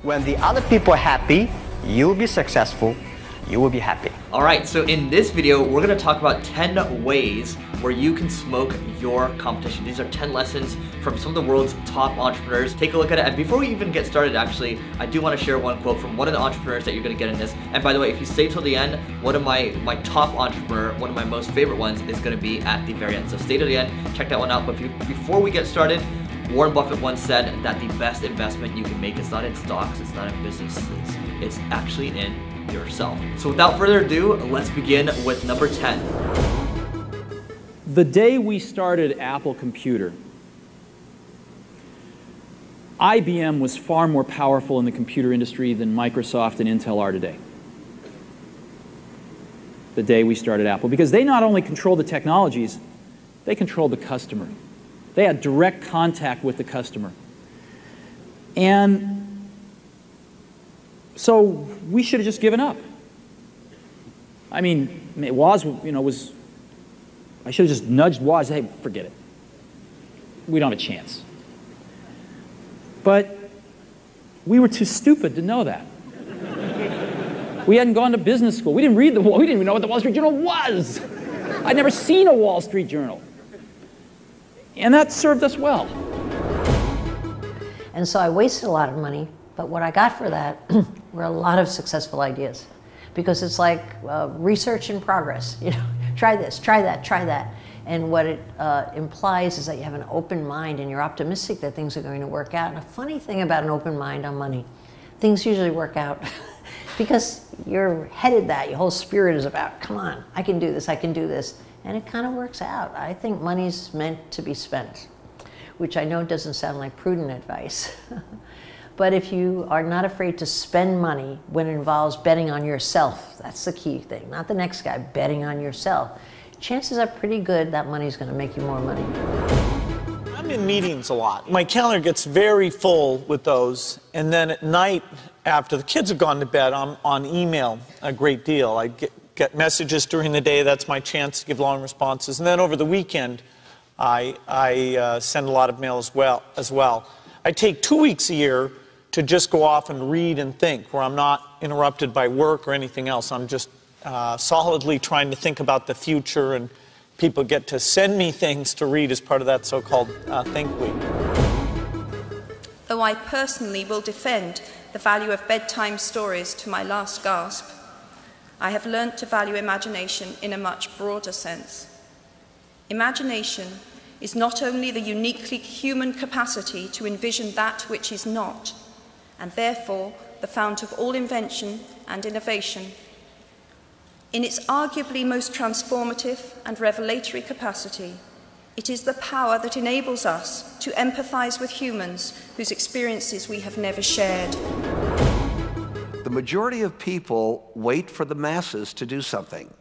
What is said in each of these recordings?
When the other people are happy, you'll be successful, you will be happy. Alright, so in this video, we're going to talk about 10 ways where you can smoke your competition. These are 10 lessons from some of the world's top entrepreneurs. Take a look at it. And before we even get started, actually, I do want to share one quote from one of the entrepreneurs that you're going to get in this. And by the way, if you stay till the end, one of my top entrepreneur, one of my most favorite ones is going to be at the very end. So stay till the end, check that one out. But before we get started, Warren Buffett once said that the best investment you can make is not in stocks, it's not in businesses, it's actually in yourself. So without further ado, let's begin with number 10. The day we started Apple Computer, IBM was far more powerful in the computer industry than Microsoft and Intel are today. The day we started Apple, because they not only controlled the technologies, they controlled the customer. They had direct contact with the customer. And so we should have just given up. I mean, Woz, I should have just nudged Woz, hey, forget it. We don't have a chance. But we were too stupid to know that. We hadn't gone to business school. We didn't read we didn't even know what the Wall Street Journal was. I'd never seen a Wall Street Journal. And that served us well. And so I wasted a lot of money, but what I got for that were a lot of successful ideas. Because it's like research in progress. You know, try this, try that, try that. And what it implies is that you have an open mind and you're optimistic that things are going to work out. And a funny thing about an open mind on money, things usually work out because you're headed that. Your whole spirit is about, come on, I can do this, I can do this. And it kind of works out. I think money's meant to be spent, which I know doesn't sound like prudent advice. But if you are not afraid to spend money when it involves betting on yourself, that's the key thing, not the next guy, betting on yourself, chances are pretty good that money's going to make you more money. I'm in meetings a lot. My calendar gets very full with those, and then at night, after the kids have gone to bed, I'm on email a great deal. I get messages during the day, that's my chance to give long responses, and then over the weekend, I send a lot of mail as well. I take 2 weeks a year to just go off and read and think, where I'm not interrupted by work or anything else. I'm just solidly trying to think about the future, and people get to send me things to read as part of that so-called Think Week. Though I personally will defend the value of bedtime stories to my last gasp, I have learnt to value imagination in a much broader sense. Imagination is not only the uniquely human capacity to envision that which is not, and therefore the fount of all invention and innovation. In its arguably most transformative and revelatory capacity, it is the power that enables us to empathize with humans whose experiences we have never shared. The majority of people wait for the masses to do something.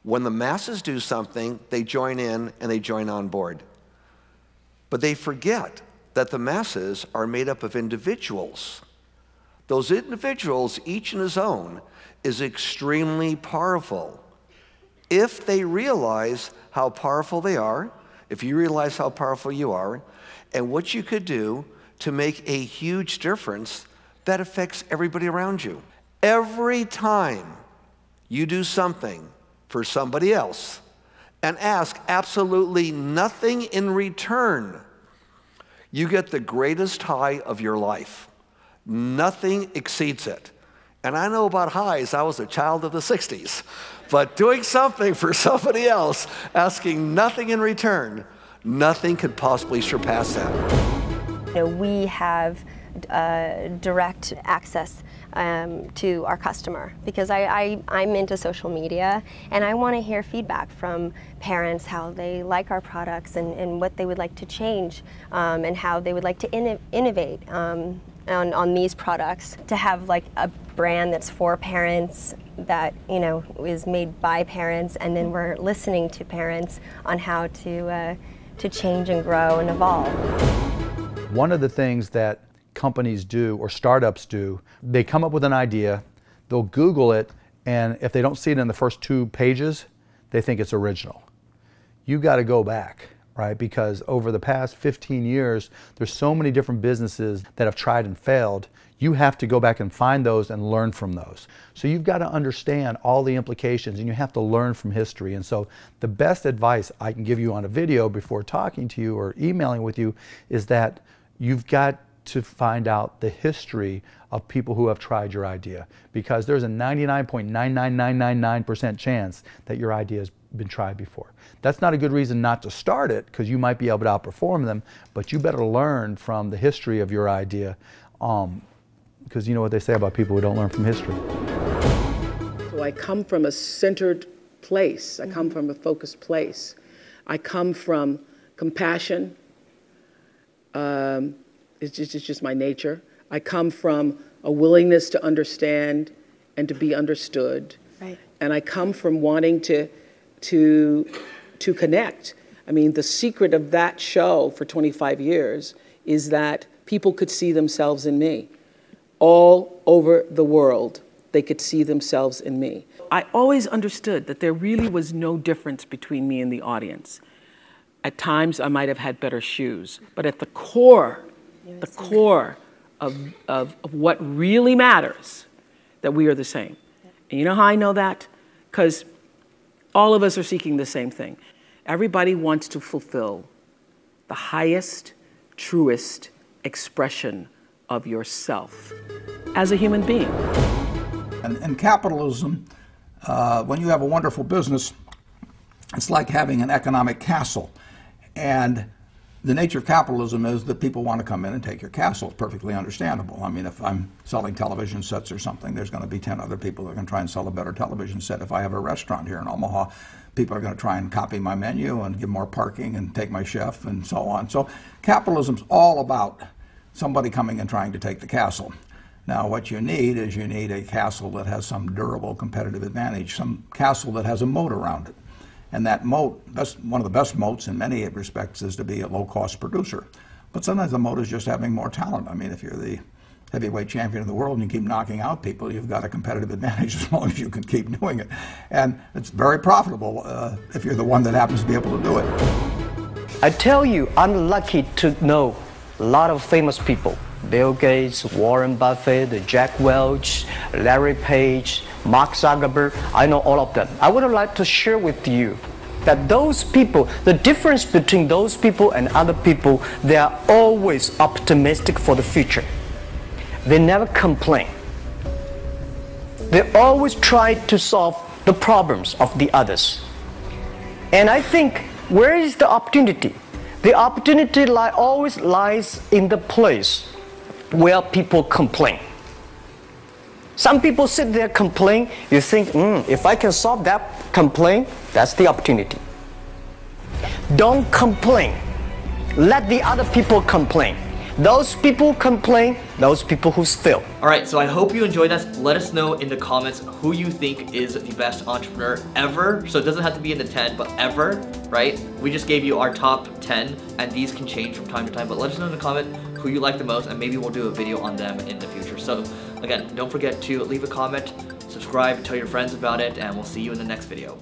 When the masses do something, they join in and they join on board. But they forget that the masses are made up of individuals. Those individuals, each in his own, is extremely powerful. If they realize how powerful they are, if you realize how powerful you are, and what you could do to make a huge difference that affects everybody around you. Every time you do something for somebody else and ask absolutely nothing in return, you get the greatest high of your life. Nothing exceeds it. And I know about highs, I was a child of the 60s. But doing something for somebody else, asking nothing in return, nothing could possibly surpass that. You know, we have direct access to our customer, because I'm into social media and I want to hear feedback from parents, how they like our products and what they would like to change, and how they would like to innovate on these products. To have like a brand that's for parents, that, you know, is made by parents, and then we're listening to parents on how to change and grow and evolve. One of the things that companies do, or startups do, they come up with an idea, they'll Google it, and if they don't see it in the first 2 pages, they think it's original. You got to go back, right? Because over the past 15 years, there's so many different businesses that have tried and failed. you have to go back and find those and learn from those. So you've got to understand all the implications, and you have to learn from history. And so the best advice I can give you on a video before talking to you or emailing with you is that you've got to find out the history of people who have tried your idea, because there's a 99.99999% chance that your idea has been tried before. That's not a good reason not to start it, because you might be able to outperform them, but you better learn from the history of your idea, because you know what they say about people who don't learn from history. So I come from a centered place. I come from a focused place. I come from compassion. It's just my nature. I come from a willingness to understand and to be understood. Right. And I come from wanting to connect. I mean, the secret of that show for 25 years is that people could see themselves in me. All over the world, they could see themselves in me. I always understood that there really was no difference between me and the audience. At times, I might have had better shoes, but at the core of what really matters, that we are the same. And you know how I know that? Because all of us are seeking the same thing. Everybody wants to fulfill the highest, truest expression of yourself as a human being. And capitalism, when you have a wonderful business, it's like having an economic castle. And the nature of capitalism is that people want to come in and take your castle. It's perfectly understandable. I mean, if I'm selling television sets or something, there's going to be 10 other people that are going to try and sell a better television set. If I have a restaurant here in Omaha, people are going to try and copy my menu and give more parking and take my chef and so on. So capitalism's all about somebody coming and trying to take the castle. Now, what you need is you need a castle that has some durable competitive advantage, some castle that has a moat around it. And that moat, one of the best moats in many respects, is to be a low-cost producer. But sometimes the moat is just having more talent. I mean, if you're the heavyweight champion of the world and you keep knocking out people, you've got a competitive advantage as long as you can keep doing it. And it's very profitable if you're the one that happens to be able to do it. I tell you, I'm lucky to know a lot of famous people. Bill Gates, Warren Buffett, Jack Welch, Larry Page, Mark Zuckerberg. I know all of them. I would like to share with you that those people, the difference between those people and other people, they are always optimistic for the future. They never complain. They always try to solve the problems of the others. And I think, where is the opportunity? The opportunity always lies in the place where people complain. Some people sit there complain, you think, if I can solve that complaint, that's the opportunity. Don't complain. Let the other people complain. Those people complain, those people who fail. Alright, so I hope you enjoyed this. Let us know in the comments who you think is the best entrepreneur ever. So it doesn't have to be in the 10, but ever, right? We just gave you our top 10, and these can change from time to time, but let us know in the comment who you like the most, and maybe we'll do a video on them in the future. So again, don't forget to leave a comment, subscribe, tell your friends about it, and we'll see you in the next video.